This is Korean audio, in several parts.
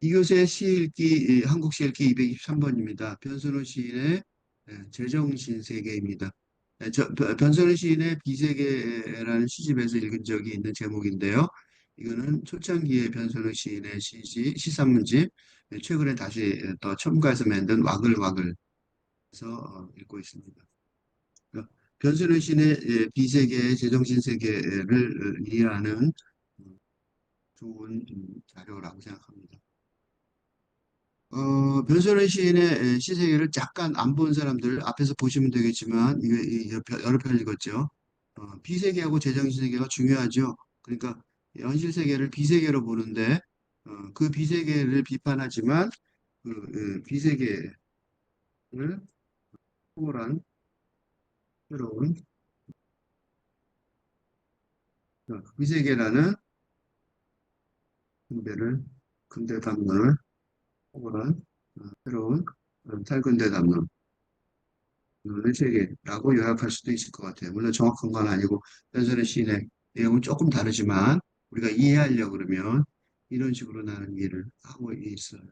이교수의 시읽기, 한국 시읽기 223번입니다. 변선호 시인의 제정신 세계입니다. 변선호 시인의 비세계라는 시집에서 읽은 적이 있는 제목인데요. 이거는 초창기의 변선호 시인의 시산문집, 최근에 다시 또 첨가해서 만든 와글와글에서 읽고 있습니다. 변선호 시인의 비세계의 제정신 세계를 이해하는 좋은 자료라고 생각합니다. 변선의 시인의 시세계를 잠깐 안 본 사람들 앞에서 보시면 되겠지만, 이게 여러 편 읽었죠. 비세계하고 제정신세계가 중요하죠. 그러니까 현실세계를 비세계로 보는데, 그 비세계를 비판하지만, 비세계를 초월한 새로운 비세계라는 근대를, 근대 담론을 초월한 새로운 탈근대 담론. 세계라고 요약할 수도 있을 것 같아요. 물론 정확한 건 아니고 변선의 시인의 내용은 조금 다르지만 우리가 이해하려고 그러면 이런 식으로 나는 이해를 하고 있어요.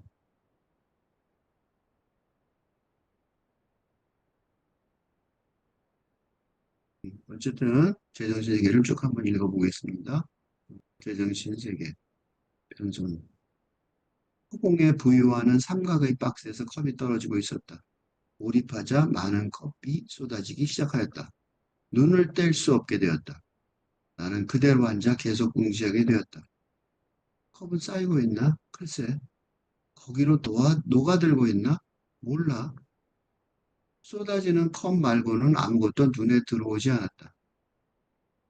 어쨌든 제정신 세계를 쭉 한번 읽어보겠습니다. 제정신 세계 변선 후공에 부유하는 삼각의 박스에서 컵이 떨어지고 있었다. 몰입하자 많은 컵이 쏟아지기 시작하였다. 눈을 뗄 수 없게 되었다. 나는 그대로 앉아 계속 응시하게 되었다. 컵은 쌓이고 있나? 글쎄, 거기로 녹아들고 있나? 몰라. 쏟아지는 컵 말고는 아무것도 눈에 들어오지 않았다.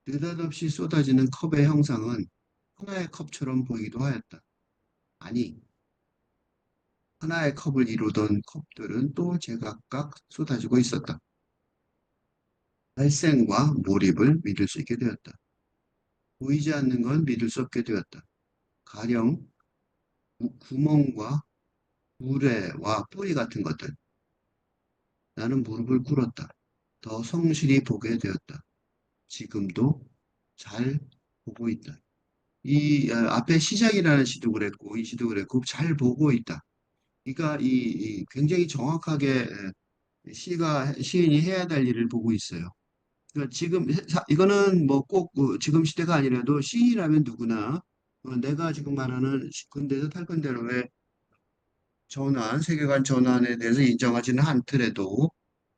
느닷없이 쏟아지는 컵의 형상은 하나의 컵처럼 보이기도 하였다. 아니, 하나의 컵을 이루던 컵들은 또 제각각 쏟아지고 있었다. 발생과 몰입을 믿을 수 있게 되었다. 보이지 않는 건 믿을 수 없게 되었다. 가령 구멍과 우레와 뿌리 같은 것들. 나는 무릎을 꿇었다. 더 성실히 보게 되었다. 지금도 잘 보고 있다. 앞에 시작이라는 시도 그랬고, 이 시도 그랬고, 잘 보고 있다. 그러니까 이 굉장히 정확하게 시인이 해야 될 일을 보고 있어요. 그러니까 이거는 뭐 꼭 지금 시대가 아니라도 시인이라면 누구나 내가 지금 말하는 근대에서 탈근대로의 세계관 전환에 대해서 인정하지는 않더라도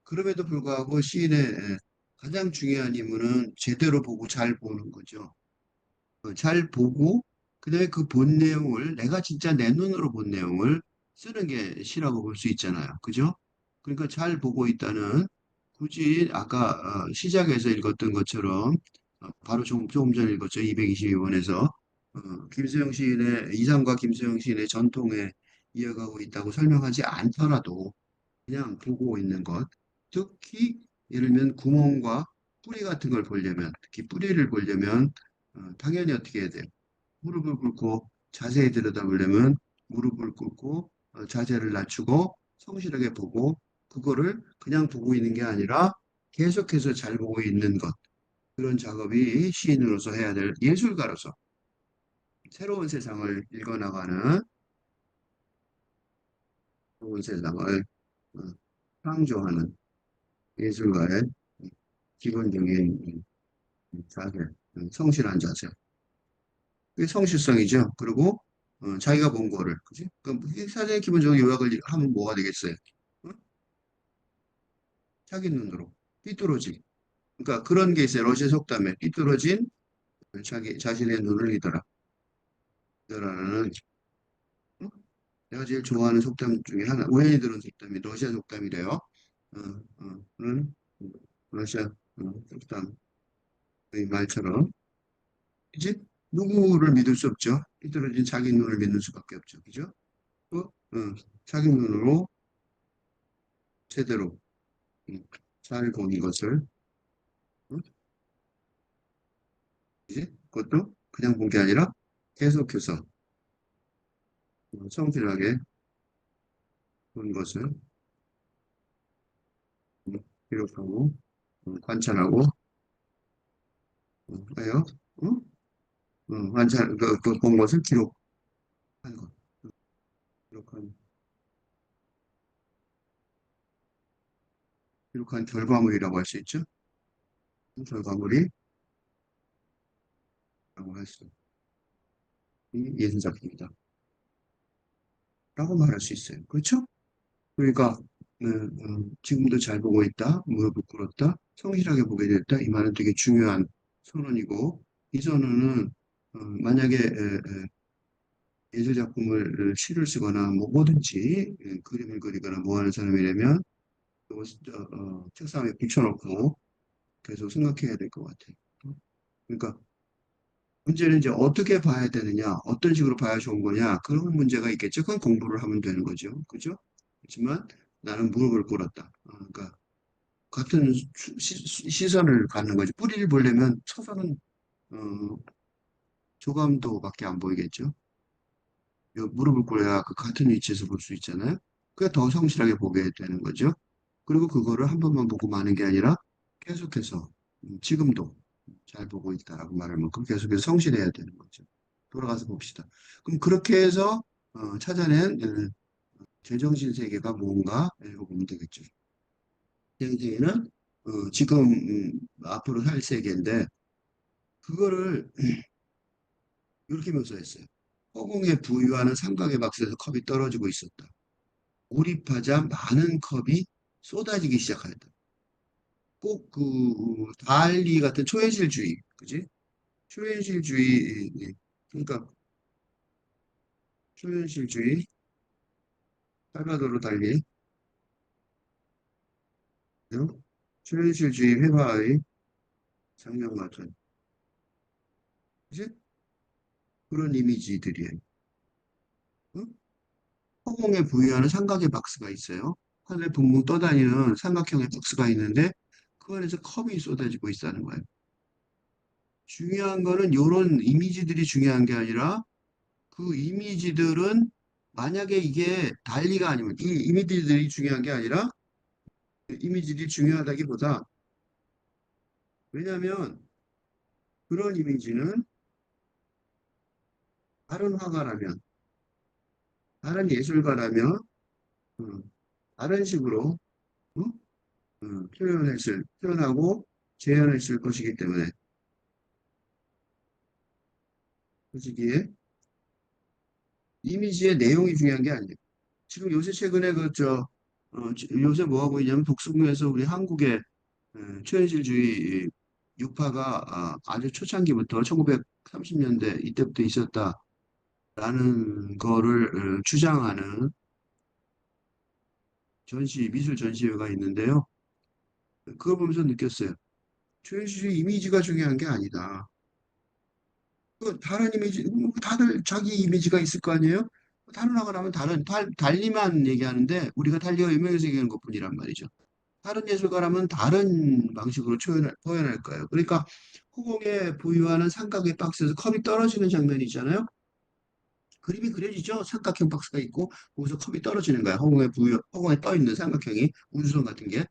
그럼에도 불구하고 시인의 가장 중요한 임무는 제대로 보고 잘 보는 거죠. 잘 보고 그다음에 그 본 내용을 내가 진짜 내 눈으로 본 내용을 쓰는 게 시라고 볼 수 있잖아요. 그죠? 그러니까 잘 보고 있다는 굳이 아까 시작에서 읽었던 것처럼 바로 조금 전에 읽었죠. 222번에서 김수영 시인의 이상과 김수영 시인의 전통에 이어가고 있다고 설명하지 않더라도 그냥 보고 있는 것. 특히 예를 들면 구멍과 뿌리 같은 걸 보려면 특히 뿌리를 보려면 당연히 어떻게 해야 돼요? 무릎을 꿇고 자세히 들여다보려면 무릎을 꿇고 자세를 낮추고 성실하게 보고 그거를 그냥 보고 있는 게 아니라 계속해서 잘 보고 있는 것. 그런 작업이 시인으로서 해야 될 예술가로서 새로운 세상을 읽어나가는 새로운 세상을 어, 창조하는 예술가의 기본적인 자세, 성실한 자세. 그게 성실성이죠. 그리고 자기가 본 거를, 그지? 그럼 사전에 기본적으로 요약을 하면 뭐가 되겠어요? 응? 자기 눈으로 삐뚤어진. 그러니까 그런 게 있어요. 러시아 속담에 삐뚤어진 자신의 눈을 믿어라. 라는 내가 제일 좋아하는 속담 중에 하나. 우연히 들은 속담이 러시아 속담이래요. 는 러시아 속담의 말처럼 이제 누구를 믿을 수 없죠. 삐뚤어진 자기 눈을 믿는 수밖에 없죠. 그죠? 또 자기 눈으로 제대로 음, 잘 보는 것을 음, 이제 그것도 그냥 본 게 아니라 계속해서 성실하게 본 것을 기록하고 관찰하고 해요. 관찰 본 것을 기록한 것. 부족한 결과물이라고 할 수 있죠. 결과물이라고 할 수, 이 예술작품이다. 라고 말할 수 있어요. 그렇죠? 그러니까, 지금도 잘 보고 있다, 무릎을 꿇었다, 성실하게 보게 됐다. 이 말은 되게 중요한 선언이고, 이 선언은, 만약에 예술작품을 시를 쓰거나 뭐 뭐든지 그림을 그리거나 뭐 하는 사람이라면, 책상에 붙여놓고 계속 생각해야 될 것 같아요. 그러니까, 문제는 이제 어떻게 봐야 되느냐, 어떤 식으로 봐야 좋은 거냐, 그런 문제가 있겠죠. 그건 공부를 하면 되는 거죠. 그죠? 그렇지만 나는 무릎을 꿇었다. 그러니까 같은 시선을 갖는 거죠. 뿌리를 보려면 서서는 어, 조감도밖에 안 보이겠죠. 무릎을 꿇어야 그 같은 위치에서 볼 수 있잖아요. 그게 더 성실하게 보게 되는 거죠. 그리고 그거를 한 번만 보고 마는 게 아니라 계속해서 지금도 잘 보고 있다라고 말할 만큼 계속해서 성실해야 되는 거죠. 돌아가서 봅시다. 그럼 그렇게 해서 찾아낸 제정신 세계가 뭔가 읽어보면 되겠죠. 제정신 세계는 지금 앞으로 살 세계인데 그거를 이렇게 묘사했어요. 허공에 부유하는 삼각의 박스에서 컵이 떨어지고 있었다. 몰입하자 많은 컵이 쏟아지기 시작하였다. 꼭 그 달리 같은 초현실주의, 그지? 초현실주의, 그러니까 초현실주의, 살바도르 달리, 초현실주의 회화의 장면 같은, 그지? 그런 이미지들이에요. 응? 허공에 부여하는 삼각의 박스가 있어요. 하늘에 붕붕 떠다니는 삼각형의 박스가 있는데 그 안에서 컵이 쏟아지고 있다는 거예요. 중요한 거는 이런 이미지들이 중요한 게 아니라 그 이미지들은 만약에 이게 달리가 아니면 이 이미지들이 중요한 게 아니라 그 이미지들이 중요하다기보다 왜냐하면 그런 이미지는 다른 화가라면 다른 예술가라면 음, 다른 식으로 표현하고 재현했을 것이기 때문에 솔직히 이미지의 내용이 중요한 게 아니에요. 지금 요새 최근에 요새 뭐 하고 있냐면 독서공에서 우리 한국의 초현실주의 유파가 아주 초창기부터 1930년대 이때부터 있었다라는 거를 주장하는 미술 전시회가 있는데요. 그걸 보면서 느꼈어요. 초현실주의 이미지가 중요한 게 아니다. 그 다른 이미지, 다들 자기 이미지가 있을 거 아니에요? 다른 화가 나면 달리만 얘기하는데 우리가 달리가 유명해서 얘기하는 것뿐이란 말이죠. 다른 예술가라면 다른 방식으로 표현할 거예요. 그러니까 후공에 부유하는 삼각의 박스에서 컵이 떨어지는 장면이 있잖아요. 그림이 그려지죠. 삼각형 박스가 있고 거기서 컵이 떨어지는 거야. 허공에 떠 있는 삼각형이 우주선 같은 게.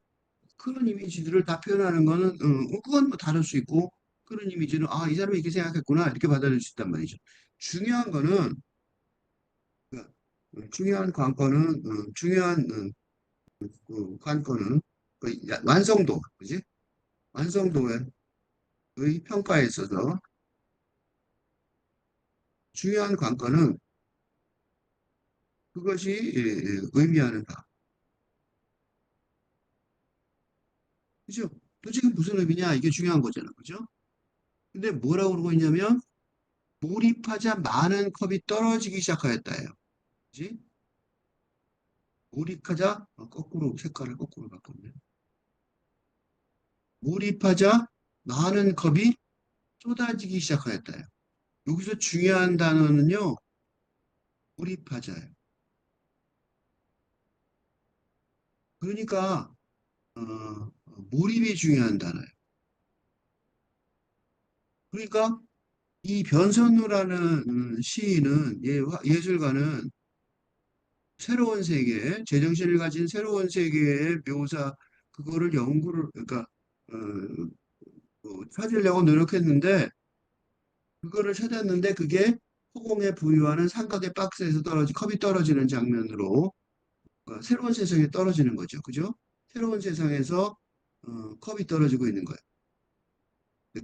그런 이미지들을 다 표현하는 거는 그건 뭐 다를 수 있고 그런 이미지는 이 사람이 이렇게 생각했구나 이렇게 받아들일 수 있단 말이죠. 중요한 거는 중요한 관건은 그 관건은 그 완성도, 그지? 완성도의 평가에 있어서 중요한 관건은 그것이 의미하는 바. 그죠? 도대체 무슨 의미냐? 이게 중요한 거잖아. 그죠? 근데 뭐라고 그러고 있냐면 몰입하자 많은 컵이 떨어지기 시작하였다예요. 그지? 몰입하자 거꾸로 색깔을 거꾸로 바꿨네. 몰입하자 많은 컵이 쏟아지기 시작하였다예요. 여기서 중요한 단어는요. 몰입하자예요. 그러니까 몰입이 중요한 단어예요. 그러니까 이 변선우라는 시인은 예술가는 새로운 세계, 제정신을 가진 새로운 세계의 묘사 그거를 연구를 그러니까 어, 찾으려고 노력했는데 그거를 찾았는데 그게 허공에 부유하는 삼각의 박스에서 컵이 떨어지는 장면으로 새로운 세상에 떨어지는 거죠. 그죠? 새로운 세상에서 컵이 떨어지고 있는 거예요.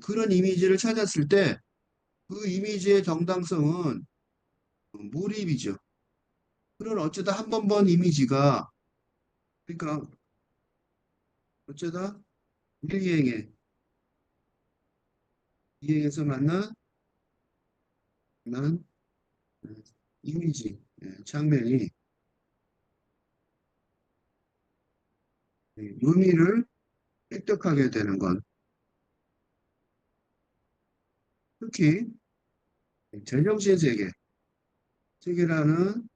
그런 이미지를 찾았을 때 그 이미지의 정당성은 몰입이죠. 그런 어쩌다 한 번 본 이미지가 그러니까 어쩌다 일기행에 이행에서 만난 음, 이미지 장면이 의미를 획득하게 되는 건 특히 제정신 세계라는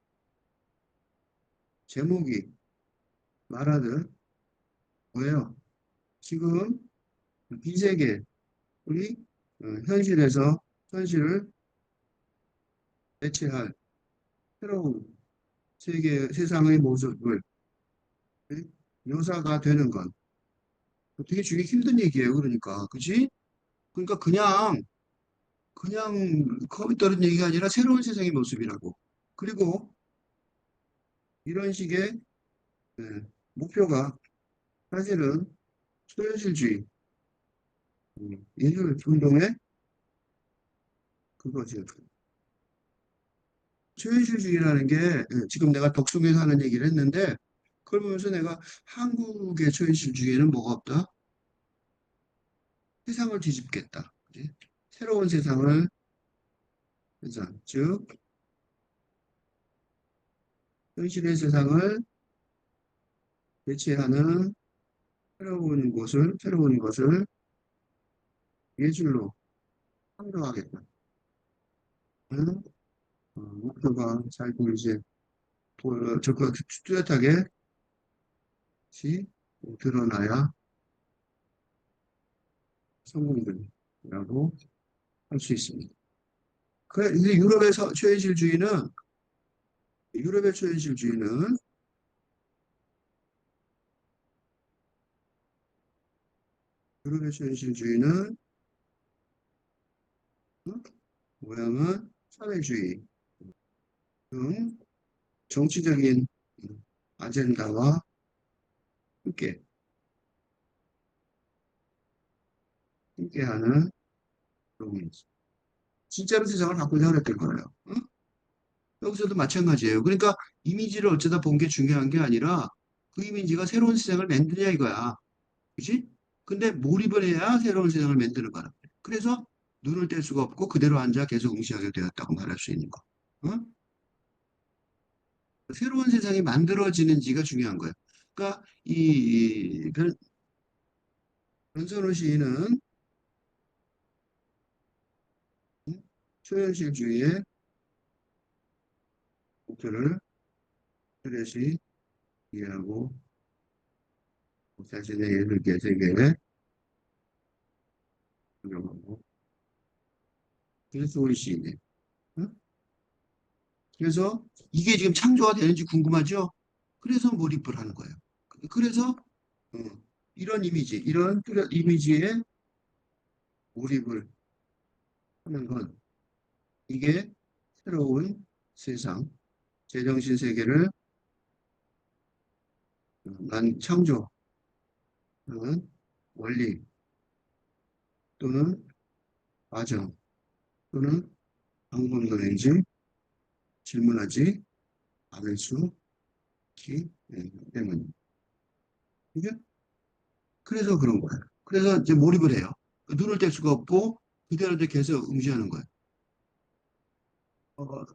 제목이 말하듯 뭐예요? 지금 비세계 우리 현실에서 현실을 대체할 새로운 세상의 모습을 묘사가 되는 건 되게 주기 힘든 얘기예요. 그러니까 그지? 그러니까 그냥 컵이 떨어진 얘기가 아니라 새로운 세상의 모습이라고. 그리고 이런 식의 예, 목표가 사실은 소현실주의 인류 운동의 그거죠. 초현실주의라는 게 지금 내가 덕숭에서 하는 얘기를 했는데 그걸 보면서 내가 한국의 초현실주의에는 뭐가 없다? 세상을 뒤집겠다. 그지? 새로운 세상을 세상, 즉 현실의 세상을 대체하는 새로운 것을 예술로 창조하겠다. 는 목표가 자꾸 이제 적극 뚜렷하게 시 드러나야 성공이라고 할 수 있습니다. 그 이제 유럽의 초현실주의는 유럽의 초현실주의는 어? 모양은 사회주의 등 정치적인 아젠다와 함께 함께하는 그런 진짜로 세상을 바꾸려고 했던 거예요. 어? 여기서도 마찬가지예요. 그러니까 이미지를 어쩌다 본 게 중요한 게 아니라 그 이미지가 새로운 세상을 만드냐 이거야. 그지? 근데 몰입을 해야 새로운 세상을 만드는 거라. 그래서 눈을 뗄 수가 없고 그대로 앉아 계속 응시하게 되었다고 말할 수 있는 거. 어? 새로운 세상이 만들어지는지가 중요한 거예요. 그러니까 이 변선호 시인은 초현실주의의 목표를 뚜렷이 이해하고 자신의 예술계 세계에 적용하고 그래서 우리 시인이에요. 응? 그래서 이게 지금 창조가 되는지 궁금하죠? 그래서 몰입을 하는 거예요. 그래서 어, 이런 뚜렷 이미지에 몰입을 하는 건 이게 새로운 세상, 제정신 세계를 난 창조하는 원리 또는 과정 또는 방법론인지 질문하지 않을 수 있기 때문에 이게 그래서 그런 거예요. 그래서 이제 몰입을 해요. 눈을 뗄 수가 없고 그대로 이제 계속 응시하는 거예요. 어,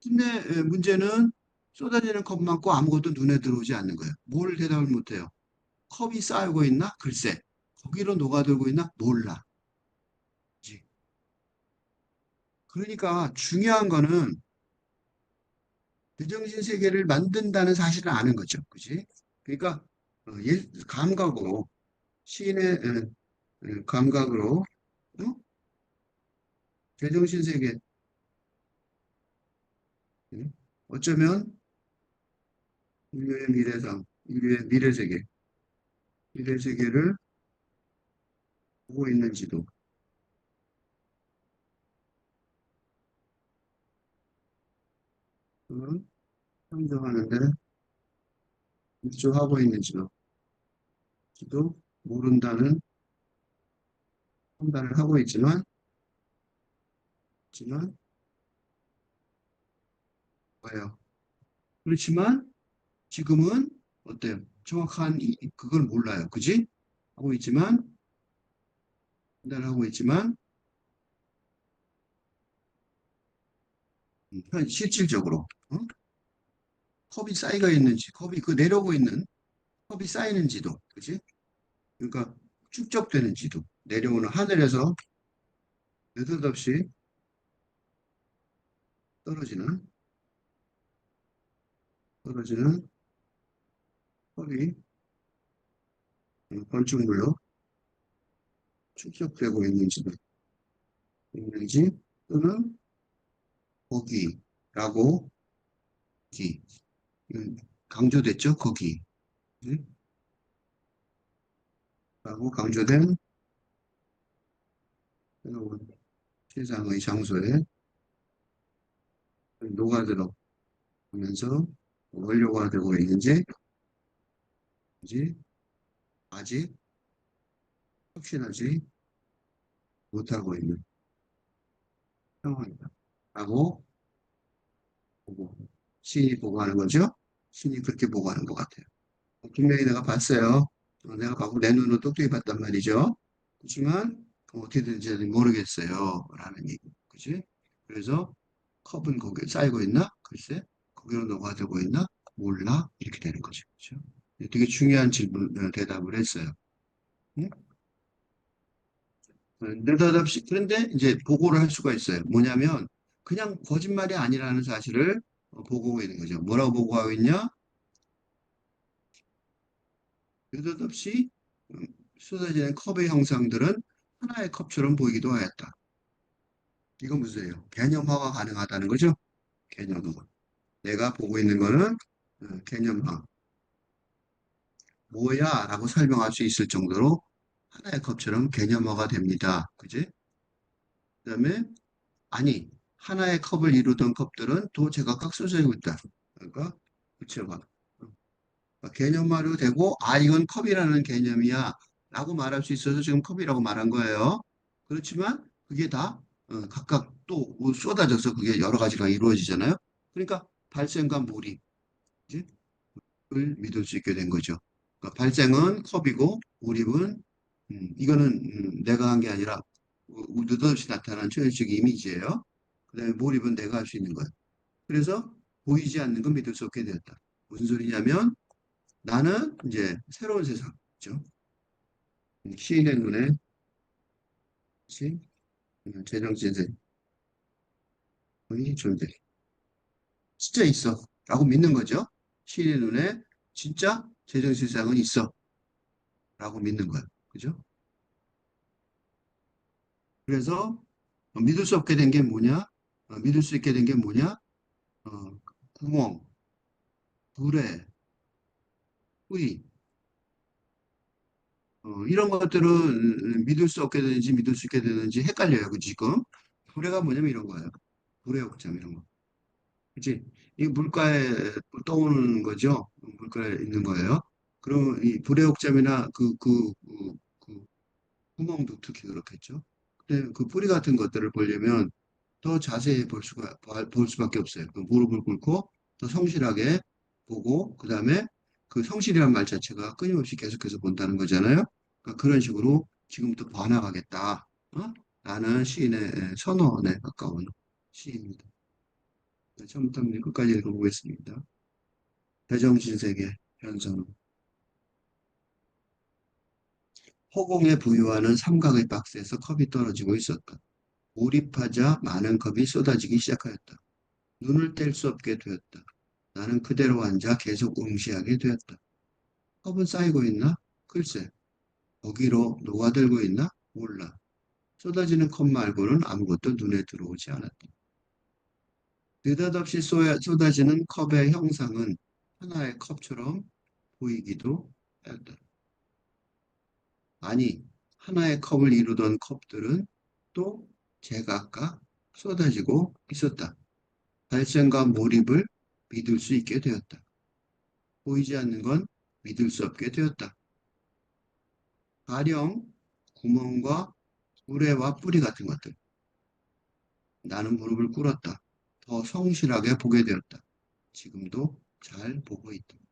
근데 문제는 쏟아지는 컵 많고 아무것도 눈에 들어오지 않는 거예요. 뭘 대답을 못해요. 컵이 쌓이고 있나? 글쎄. 거기로 녹아들고 있나? 몰라. 그치? 그러니까 중요한 거는 제정신 세계를 만든다는 사실을 아는 거죠. 그지? 그러니까 감각으로 시인의 감각으로 어? 제정신 세계 어쩌면 인류의 미래상, 인류의 미래 세계를 보고 있는지도 어? 상정하는데 입주하고 있는지도 모른다는 판단을 하고 있지만, 뭐예요? 그렇지만, 지금은 어때요? 정확한 그걸 몰라요. 그지? 하고 있지만, 판단을 하고 있지만, 실질적으로, 어? 컵이 쌓이가 있는지, 컵이 그 내려오고 있는 컵이 쌓이는지도, 그지? 그러니까 축적되는지도, 내려오는 하늘에서 느닷없이 떨어지는, 떨어지는 컵이 건축물로 축적되고 있는지, 또는 거기라고, 기, 강조됐죠? 거기. 네? 라고 강조된 새로운 세상의 장소에 녹아들어 오면서 원료가 되고 있는지, 아직 확신하지 못하고 있는 상황이다. 라고 보고, 시인이 보고하는 거죠? 시인이 그렇게 보고하는 것 같아요. 분명히 내가 봤어요. 내가 봤고 내 눈으로 똑똑히 봤단 말이죠. 그렇지만 어떻게 되는지 모르겠어요. 라는 얘기. 그지? 그래서 컵은 거기에 쌓이고 있나? 글쎄. 거기로 녹아들고 있나? 몰라. 이렇게 되는 거죠. 그죠? 되게 중요한 질문, 대답을 했어요. 응? 느닷없이, 그런데 이제 보고를 할 수가 있어요. 뭐냐면, 그냥 거짓말이 아니라는 사실을 보고하고 있는 거죠. 뭐라고 보고하고 있냐? 느닷없이 음, 쏟아지는 컵의 형상들은 하나의 컵처럼 보이기도 하였다. 이건 무슨 예요? 개념화가 가능하다는 거죠? 개념화. 내가 보고 있는 거는 개념화. 뭐야? 라고 설명할 수 있을 정도로 하나의 컵처럼 개념화가 됩니다. 그지? 그 다음에, 아니, 하나의 컵을 이루던 컵들은 또 제각각 쏟아지고 있다. 그러니까, 그쵸, 봐. 개념화로 되고, 아, 이건 컵이라는 개념이야. 라고 말할 수 있어서 지금 컵이라고 말한 거예요. 그렇지만, 그게 다 각각 또 쏟아져서 그게 여러 가지가 이루어지잖아요. 그러니까, 발생과 몰입, 이제, 을 믿을 수 있게 된 거죠. 그러니까 발생은 컵이고, 몰입은, 이거는 내가 한 게 아니라, 느닷없이 나타난 초현실적 이미지예요. 그 다음에 몰입은 내가 할 수 있는 거예요. 그래서, 보이지 않는 건 믿을 수 없게 되었다. 무슨 소리냐면, 나는 이제 새로운 세상이죠. 시인의 눈에 시 재정신세의 존재. 진짜 있어. 라고 믿는 거죠. 시인의 눈에 진짜 재정신세상은 있어. 라고 믿는 거예요. 그죠? 그래서 믿을 수 없게 된 게 뭐냐? 믿을 수 있게 된 게 뭐냐? 구멍, 불에, 뿌리, 이런 것들은 믿을 수 없게 되는지 믿을 수 있게 되는지 헷갈려요. 그 지금. 불에가 뭐냐면 이런 거예요. 불의 옥잠 이런 거. 그치? 이 물가에 떠오르는 거죠. 물가에 있는 거예요. 그럼 이 불의 옥잠이나 그 구멍도 특히 그렇겠죠. 근데 그 뿌리 같은 것들을 보려면 더 자세히 볼 수밖에 없어요. 그 무릎을 꿇고 더 성실하게 보고, 그 다음에 그 성실이란 말 자체가 끊임없이 계속해서 본다는 거잖아요. 그러니까 그런 식으로 지금부터 반항하겠다. 어? 라는 시인의 선언에 가까운 시입니다. 처음부터 끝까지 읽어보겠습니다. 배정신세계 현성. 허공에 부유하는 삼각의 박스에서 컵이 떨어지고 있었다. 몰입하자 많은 컵이 쏟아지기 시작하였다. 눈을 뗄 수 없게 되었다. 나는 그대로 앉아 계속 응시하게 되었다. 컵은 쌓이고 있나? 글쎄. 거기로 녹아들고 있나? 몰라. 쏟아지는 컵 말고는 아무것도 눈에 들어오지 않았다. 느닷없이 쏟아지는 컵의 형상은 하나의 컵처럼 보이기도 하였다. 아니, 하나의 컵을 이루던 컵들은 또 제각각 쏟아지고 있었다. 발생과 몰입을 믿을 수 있게 되었다. 보이지 않는 건 믿을 수 없게 되었다. 가령 구멍과 구레와 뿌리 같은 것들. 나는 무릎을 꿇었다. 더 성실하게 보게 되었다. 지금도 잘 보고 있다.